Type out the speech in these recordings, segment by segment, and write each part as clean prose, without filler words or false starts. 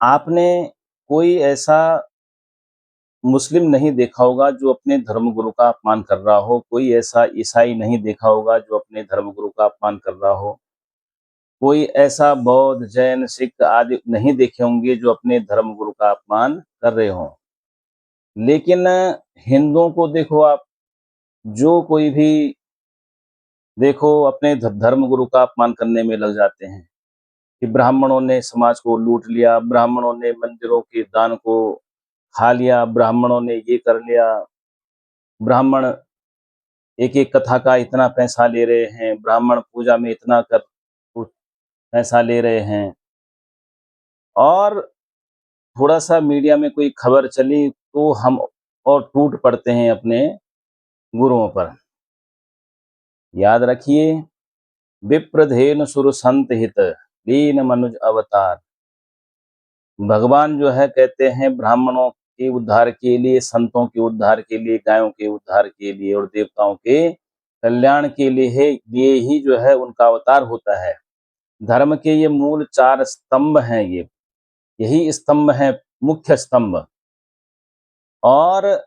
आपने कोई ऐसा मुस्लिम नहीं देखा होगा जो अपने धर्मगुरु का अपमान कर रहा हो, कोई ऐसा ईसाई नहीं देखा होगा जो अपने धर्मगुरु का अपमान कर रहा हो, कोई ऐसा बौद्ध, जैन, सिख आदि नहीं देखे होंगे जो अपने धर्मगुरु का अपमान कर रहे हों। लेकिन हिंदुओं को देखो आप, जो कोई भी देखो अपने धर्मगुरु का अपमान करने में लग जाते हैं कि ब्राह्मणों ने समाज को लूट लिया, ब्राह्मणों ने मंदिरों के दान को खा लिया, ब्राह्मणों ने ये कर लिया, ब्राह्मण एक-एक कथा का इतना पैसा ले रहे हैं, ब्राह्मण पूजा में इतना कर कुछ पैसा ले रहे हैं। और थोड़ा-सा मीडिया में कोई खबर चली तो हम और टूट पड़ते हैं अपने गुरुओं पर। याद रखिए, विप्रधेनु सुर संत हित, दीन मनुज अवतार। भगवान जो है कहते हैं ब्राह्मणों के उद्धार के लिए, संतों के उद्धार के लिए, गायों के उद्धार के लिए और देवताओं के कल्याण के लिए ही जो है उनका अवतार होता है। धर्म के ये मूल 4 स्तंभ हैं ये, यही स्तंभ हैं मुख्य स्तंभ। और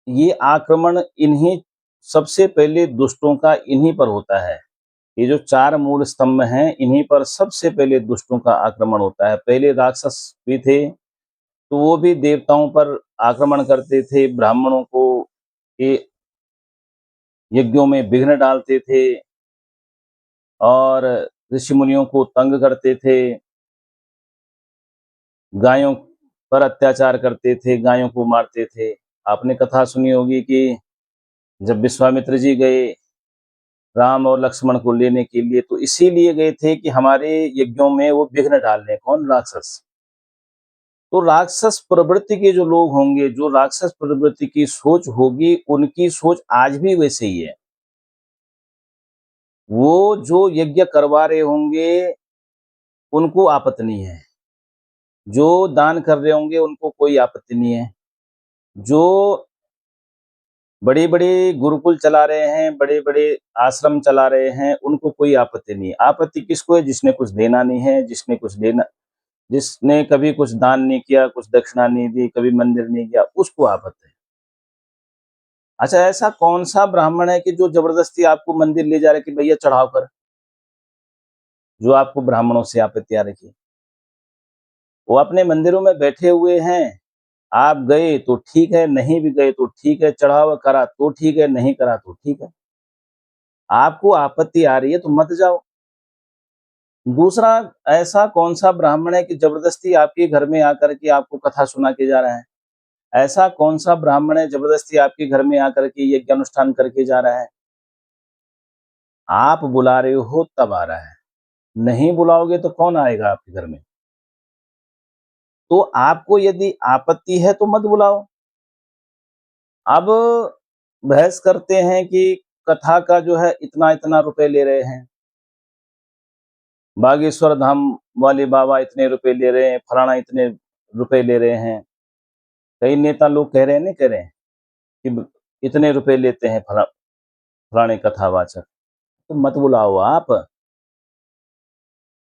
ये आक्रमण इन्हीं सबसे पहले दुष्टों का इन्हीं पर होता है। ये जो 4 मूल स्तंभ हैं, इन्हीं पर सबसे पहले दुष्टों का आक्रमण होता है। पहले राक्षस भी थे, तो वो भी देवताओं पर आक्रमण करते थे, ब्राह्मणों को के यज्ञों में विघ्न डालते थे और ऋषि मुनियों को तंग करते थे, गायों पर अत्याचार करते थे, गायों को मारते थे। आपने कथा सुनी होगी कि जब विश्वामित्र जी गए राम और लक्ष्मण को लेने के लिए, तो इसीलिए गए थे कि हमारे यज्ञों में वो विघ्न डाल रहे। कौन? राक्षस। तो राक्षस प्रवृत्ति के जो लोग होंगे, जो राक्षस प्रवृत्ति की सोच होगी, उनकी सोच आज भी वैसे ही है। वो जो यज्ञ करवा रहे होंगे उनको आपत्ति नहीं है, जो दान कर रहे होंगे उनको कोई आपत्ति नहीं है, जो बड़े बड़े गुरुकुल चला रहे हैं, बड़े बड़े आश्रम चला रहे हैं, उनको कोई आपत्ति नहीं है। आपत्ति किसको है? जिसने कुछ देना नहीं है, जिसने कभी कुछ दान नहीं किया, कुछ दक्षिणा नहीं दी, कभी मंदिर नहीं गया, उसको आपत्ति है। अच्छा, ऐसा कौन सा ब्राह्मण है कि जो जबरदस्ती आपको मंदिर ले जा रहे कि भैया चढ़ाव कर, जो आपको ब्राह्मणों से आपत्ति आ रही है? वो अपने मंदिरों में बैठे हुए हैं, आप गए तो ठीक है, नहीं भी गए तो ठीक है, चढ़ावा करा तो ठीक है, नहीं करा तो ठीक है। आपको आपत्ति आ रही है तो मत जाओ। दूसरा, ऐसा कौन सा ब्राह्मण है कि जबरदस्ती आपके घर में आकर के आपको कथा सुना के जा रहा है? ऐसा कौन सा ब्राह्मण है जबरदस्ती आपके घर में आकर के यज्ञ अनुष्ठान करके जा रहा है? आप बुला रहे हो तब आ रहा है, नहीं बुलाओगे तो कौन आएगा आपके घर में? तो आपको यदि आपत्ति है तो मत बुलाओ। अब बहस करते हैं कि कथा का जो है इतना-इतना रुपए ले रहे हैं, बागेश्वर धाम वाले बाबा इतने रुपए ले रहे हैं, फलाना इतने रुपए ले रहे हैं। कई नेता लोग कह रहे हैं, नहीं कह रहे हैं कि इतने रुपए लेते हैं फलाने कथावाचक, तो मत बुलाओ आप।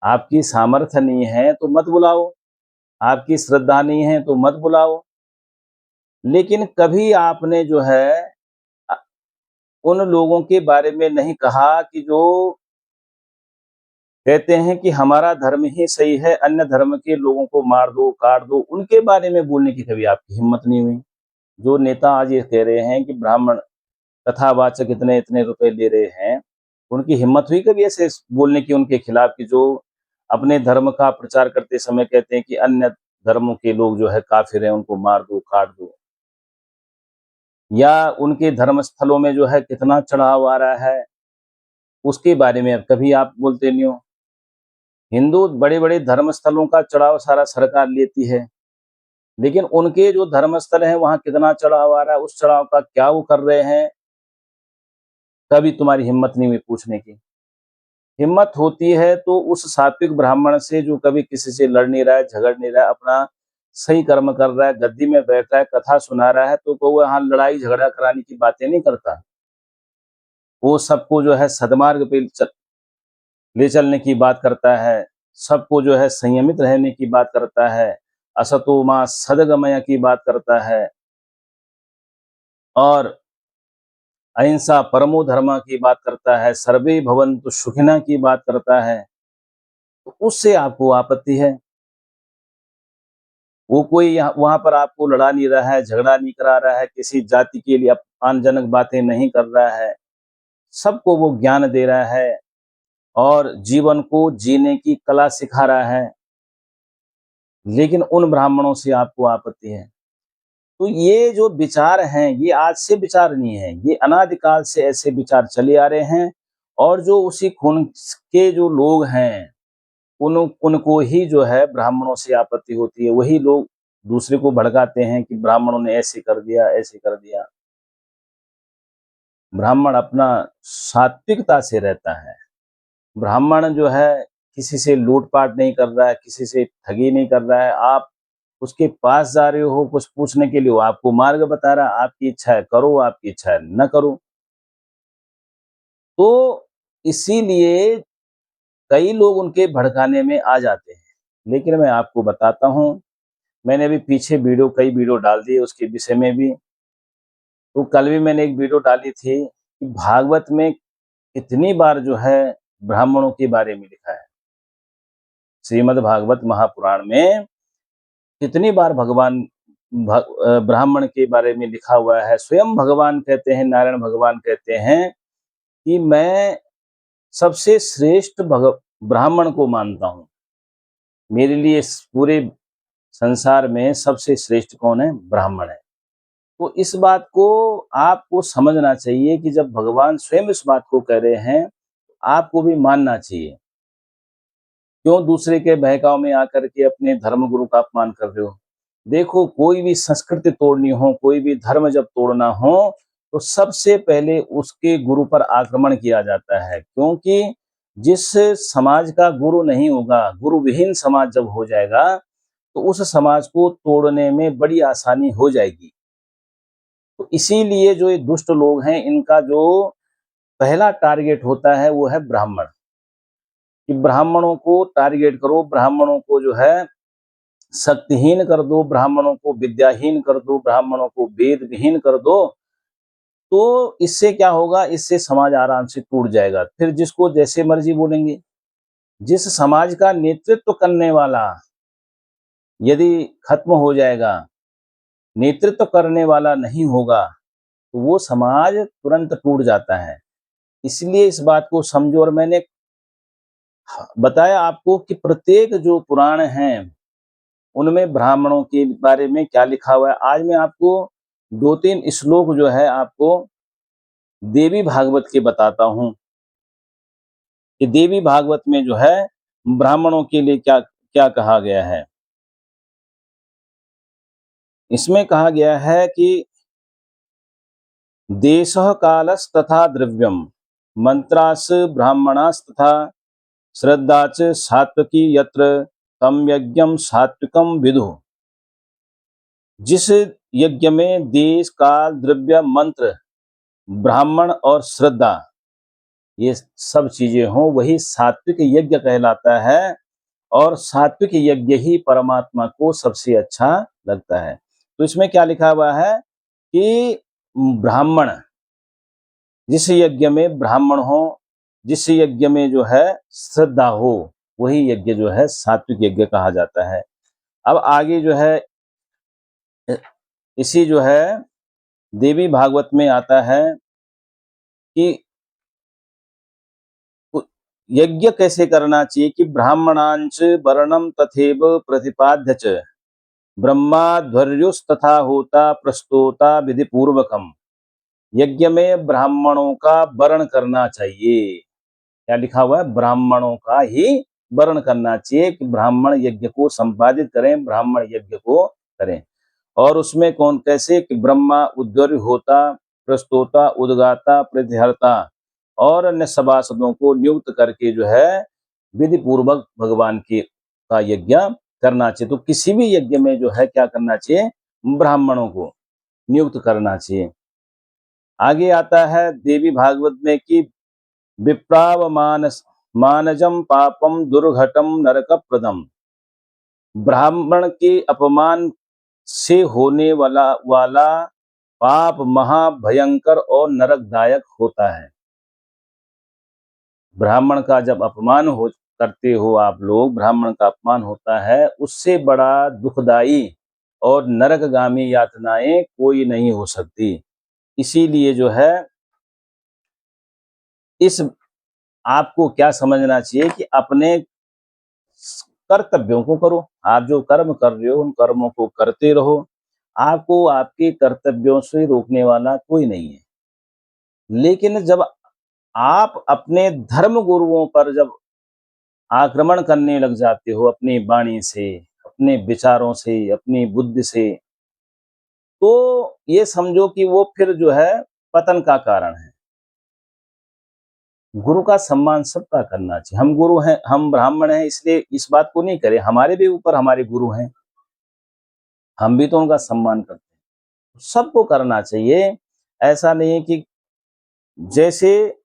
आपकी सामर्थ्य नहीं है तो मत बुलाओ, आपकी श्रद्धा नहीं है तो मत बुलाओ। लेकिन कभी आपने जो है अ, उन लोगों के बारे में नहीं कहा कि जो कहते हैं कि हमारा धर्म ही सही है, अन्य धर्म के लोगों को मार दो, काट दो, उनके बारे में बोलने की कभी आपकी हिम्मत नहीं हुई। जो नेता आज ये कह रहे हैं कि ब्राह्मण कथावाचक इतने-इतने रुपए ले रहे हैं, उनकी हिम्मत हुई कभी ऐसे बोलने की उनके खिलाफ कि जो अपने धर्म का प्रचार करते समय कहते हैं कि अन्य धर्मों के लोग जो है काफ़िर हैं, उनको मार दो, काट दो। या उनके धर्म स्थलों में जो है कितना चढ़ाव आ रहा है, उसके बारे में अब कभी आप बोलते नहीं हो। हिंदू बड़े-बड़े धर्म स्थलों का चढ़ाव सारा सरकार लेती है, लेकिन उनके जो धर्म स्थल हैं, वहाँ कितना चढ़ाव आ रहा है, उस चढ़ाव का क्या वो कर रहे हैं, कभी तुम्हारी हिम्मत नहीं हुई पूछने की। हिम्मत होती है तो उस सात्विक ब्राह्मण से जो कभी किसी से लड़ नहीं रहा है, झगड़ नहीं रहा है, अपना सही कर्म कर रहा है, गद्दी में बैठ रहा है, कथा सुना रहा है, तो वो यहाँ लड़ाई झगड़ा कराने की बातें नहीं करता। वो सबको जो है सद्मार्ग पे ले चलने की बात करता है, सबको जो है संयमित रहने की बात करता है, असतो मा सद्गमय की बात करता है और अहिंसा परमो धर्म की बात करता है, सर्वे भवन्तु सुखिनः की बात करता है, तो उससे आपको आपत्ति है। वो कोई वहां पर आपको लड़ा नहीं रहा है, झगड़ा नहीं करा रहा है, किसी जाति के लिए अपमानजनक बातें नहीं कर रहा है, सबको वो ज्ञान दे रहा है और जीवन को जीने की कला सिखा रहा है, लेकिन उन ब्राह्मणों से आपको आपत्ति है। तो ये जो विचार हैं, ये आज से विचार नहीं है, ये अनादिकाल से ऐसे विचार चले आ रहे हैं और जो उसी खून के जो लोग हैं, उनको ही जो है ब्राह्मणों से आपत्ति होती है। वही लोग दूसरे को भड़काते हैं कि ब्राह्मणों ने ऐसे कर दिया, ऐसे कर दिया। ब्राह्मण अपना सात्विकता से रहता है। ब्राह्मण जो है किसी से लूट-पाट नहीं कर रहा है, किसी से ठगी नहीं कर रहा है। आप उसके पास जा रहे हो कुछ पूछने के लिए, वो आपको मार्ग बता रहा है, आपकी इच्छा है करो, आपकी इच्छा है न करो। तो इसीलिए कई लोग उनके भड़काने में आ जाते हैं। लेकिन मैं आपको बताता हूँ, मैंने अभी पीछे कई वीडियो डाल दिए उसके विषय में भी। तो कल भी मैंने एक वीडियो डाली थी कि भागवत में कितनी बार जो है ब्राह्मणों के बारे में लिखा है। श्रीमद् भागवत महापुराण में कितनी बार ब्राह्मण के बारे में लिखा हुआ है। स्वयं भगवान कहते हैं, नारायण भगवान कहते हैं कि मैं सबसे श्रेष्ठ ब्राह्मण को मानता हूँ। मेरे लिए इस पूरे संसार में सबसे श्रेष्ठ कौन है? ब्राह्मण है। तो इस बात को आपको समझना चाहिए कि जब भगवान स्वयं इस बात को कह रहे हैं, आपको भी मानना चाहिए। क्यों दूसरे के बहकाव में आकर के अपने धर्म गुरु का अपमान कर रहे हो? देखो, कोई भी संस्कृति तोड़नी हो, कोई भी धर्म जब तोड़ना हो, तो सबसे पहले उसके गुरु पर आक्रमण किया जाता है। क्योंकि जिस समाज का गुरु नहीं होगा, गुरु विहीन समाज जब हो जाएगा, तो उस समाज को तोड़ने में बड़ी आसानी हो जाएगी। तो इसीलिए जो ये दुष्ट लोग हैं, इनका जो पहला टारगेट होता है, वो है ब्राह्मण। कि ब्राह्मणों को टारगेट करो, ब्राह्मणों को जो है शक्तिहीन कर दो, ब्राह्मणों को विद्याहीन कर दो, ब्राह्मणों को वेद विहीन कर दो। तो इससे क्या होगा? इससे समाज आराम से टूट जाएगा। फिर जिसको जैसे मर्जी बोलेंगे। जिस समाज का नेतृत्व करने वाला यदि खत्म हो जाएगा, नेतृत्व करने वाला नहीं होगा, तो वो समाज तुरंत टूट जाता है। इसलिए इस बात को समझो। और मैंने बताया आपको कि प्रत्येक जो पुराण हैं, उनमें ब्राह्मणों के बारे में क्या लिखा हुआ है। आज मैं आपको 2-3 श्लोक जो है आपको देवी भागवत के बताता हूँ कि देवी भागवत में जो है ब्राह्मणों के लिए क्या क्या कहा गया है। इसमें कहा गया है कि देशः कालस्तथा द्रव्यम मंत्रास ब्राह्मणास्तथा श्रद्धा च सात्विकी यत्र तम यज्ञम सात्विकम विदुः। जिस यज्ञ में देश काल द्रव्य मंत्र ब्राह्मण और श्रद्धा ये सब चीजें हों, वही सात्विक यज्ञ कहलाता है। और सात्विक यज्ञ ही परमात्मा को सबसे अच्छा लगता है। तो इसमें क्या लिखा हुआ है कि ब्राह्मण, जिस यज्ञ में ब्राह्मण हो, जिस यज्ञ में जो है श्रद्धा हो, वही यज्ञ जो है सात्विक यज्ञ कहा जाता है। अब आगे जो है इसी जो है देवी भागवत में आता है कि यज्ञ कैसे करना चाहिए कि ब्राह्मणांच वर्णम तथैव प्रतिपाद्य च ब्रह्माध्वर्युस्तथा होता प्रस्तोता विधि पूर्वकम। यज्ञ में ब्राह्मणों का वर्ण करना चाहिए। क्या लिखा हुआ है? ब्राह्मणों का ही वर्ण करना चाहिए कि ब्राह्मण यज्ञ को संपादित करें, ब्राह्मण यज्ञ को करें। और उसमें कौन कैसे कि ब्रह्मा उद्वर्य होता, प्रस्तोता, उद्गाता, प्रतिहर्ता और अन्य सभासदों को नियुक्त करके जो है विधि पूर्वक भगवान की का यज्ञ करना चाहिए। तो किसी भी यज्ञ में जो है क्या करना चाहिए? ब्राह्मणों को नियुक्त करना चाहिए। आगे आता है देवी भागवत में कि विप्राव मानजम पापम दुर्घटम नरक प्रदम। ब्राह्मण के अपमान से होने वाला पाप महाभयंकर और नरकदायक होता है। ब्राह्मण का जब अपमान हो करते हो आप लोग, ब्राह्मण का अपमान होता है, उससे बड़ा दुखदाई और नरकगामी यातनाएं कोई नहीं हो सकती। इसीलिए जो है, इस आपको क्या समझना चाहिए कि अपने कर्तव्यों को करो। आप जो कर्म कर रहे हो, उन कर्मों को करते रहो। आपको आपके कर्तव्यों से रोकने वाला कोई नहीं है। लेकिन जब आप अपने धर्म गुरुओं पर जब आक्रमण करने लग जाते हो अपनी वाणी से, अपने विचारों से, अपनी बुद्धि से, तो ये समझो कि वो फिर जो है पतन का कारण है। गुरु का सम्मान सबका करना चाहिए। हम गुरु हैं, हम ब्राह्मण हैं, इसलिए इस बात को नहीं करें। हमारे भी ऊपर हमारे गुरु हैं, हम भी तो उनका सम्मान करते हैं। सबको करना चाहिए। ऐसा नहीं है कि जैसे